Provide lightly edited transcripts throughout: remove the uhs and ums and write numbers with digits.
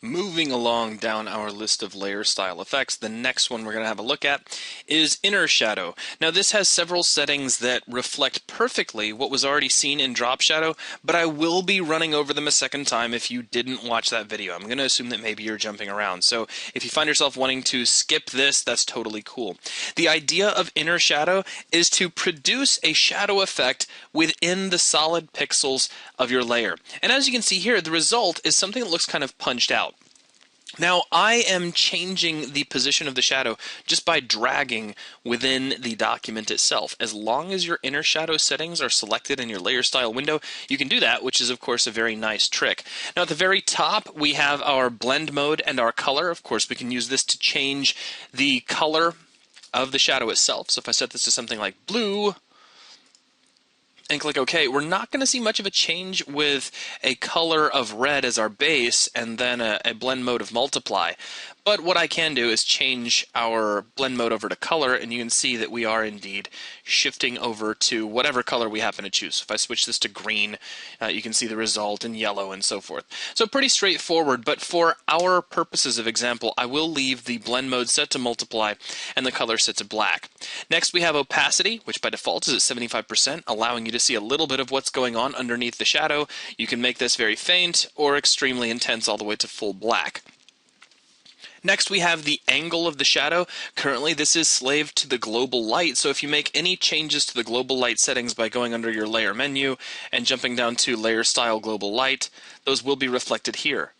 Moving along down our list of layer style effects, the next one we're going to have a look at is inner shadow. Now this has several settings that reflect perfectly what was already seen in drop shadow, but I will be running over them a second time if you didn't watch that video. I'm going to assume that maybe you're jumping around. So if you find yourself wanting to skip this, that's totally cool. The idea of inner shadow is to produce a shadow effect within the solid pixels of your layer. And as you can see here, the result is something that looks kind of punched out. Now, I am changing the position of the shadow just by dragging within the document itself. As long as your inner shadow settings are selected in your layer style window, you can do that, which is, of course, a very nice trick. Now, at the very top, we have our blend mode and our color. Of course, we can use this to change the color of the shadow itself. So if I set this to something like blue, and click OK, we're not going to see much of a change with a color of red as our base and then a blend mode of multiply. But what I can do is change our blend mode over to color, and you can see that we are indeed shifting over to whatever color we happen to choose. So if I switch this to green, you can see the result in yellow and so forth. So pretty straightforward, but for our purposes of example, I will leave the blend mode set to multiply and the color set to black. Next we have opacity, which by default is at 75%, allowing you to see a little bit of what's going on underneath the shadow. You can make this very faint or extremely intense all the way to full black. Next we have the angle of the shadow. Currently this is slaved to the global light, so if you make any changes to the global light settings by going under your layer menu and jumping down to layer style global light, those will be reflected here.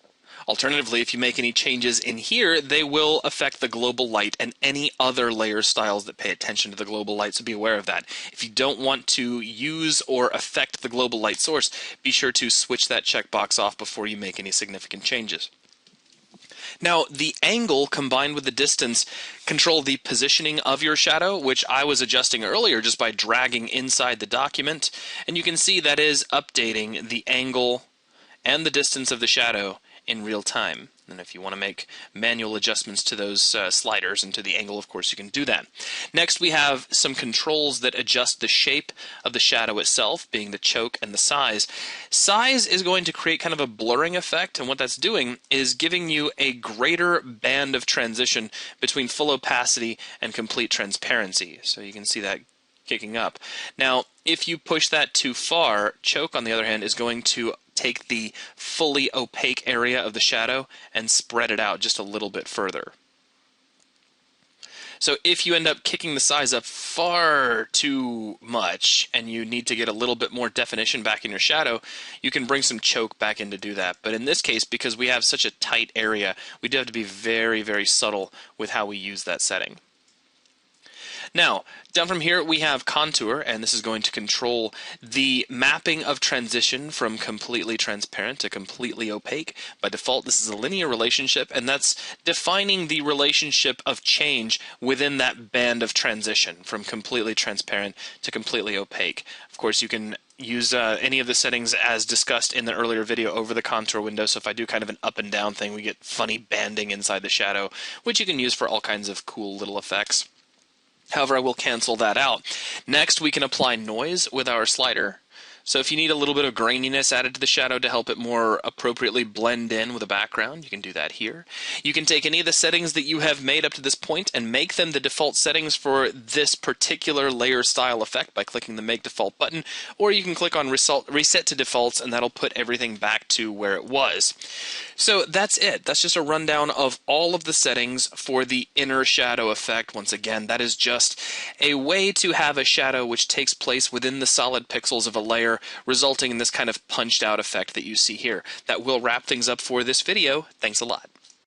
Alternatively, if you make any changes in here, they will affect the global light and any other layer styles that pay attention to the global light, so be aware of that. If you don't want to use or affect the global light source, be sure to switch that checkbox off before you make any significant changes. Now, the angle combined with the distance control the positioning of your shadow, which I was adjusting earlier just by dragging inside the document. And you can see that is updating the angle and the distance of the shadow in real time. And if you want to make manual adjustments to those sliders and to the angle, of course, you can do that. Next, we have some controls that adjust the shape of the shadow itself, being the choke and the size. Size is going to create kind of a blurring effect, and what that's doing is giving you a greater band of transition between full opacity and complete transparency. So you can see that kicking up. Now, if you push that too far, choke, on the other hand, is going to take the fully opaque area of the shadow and spread it out just a little bit further. So if you end up kicking the size up far too much and you need to get a little bit more definition back in your shadow, you can bring some choke back in to do that. But in this case, because we have such a tight area, we do have to be very, very subtle with how we use that setting. Now, down from here we have contour, and this is going to control the mapping of transition from completely transparent to completely opaque. By default, this is a linear relationship, and that's defining the relationship of change within that band of transition from completely transparent to completely opaque. Of course, you can use any of the settings as discussed in the earlier video over the contour window. So if I do kind of an up and down thing, we get funny banding inside the shadow, which you can use for all kinds of cool little effects. However, I will cancel that out. Next, we can apply noise with our slider. So if you need a little bit of graininess added to the shadow to help it more appropriately blend in with a background, you can do that here. You can take any of the settings that you have made up to this point and make them the default settings for this particular layer style effect by clicking the Make Default button, or you can click on Reset to Defaults, and that'll put everything back to where it was. So that's it. That's just a rundown of all of the settings for the inner shadow effect. Once again, that is just a way to have a shadow which takes place within the solid pixels of a layer, resulting in this kind of punched out effect that you see here. That will wrap things up for this video. Thanks a lot.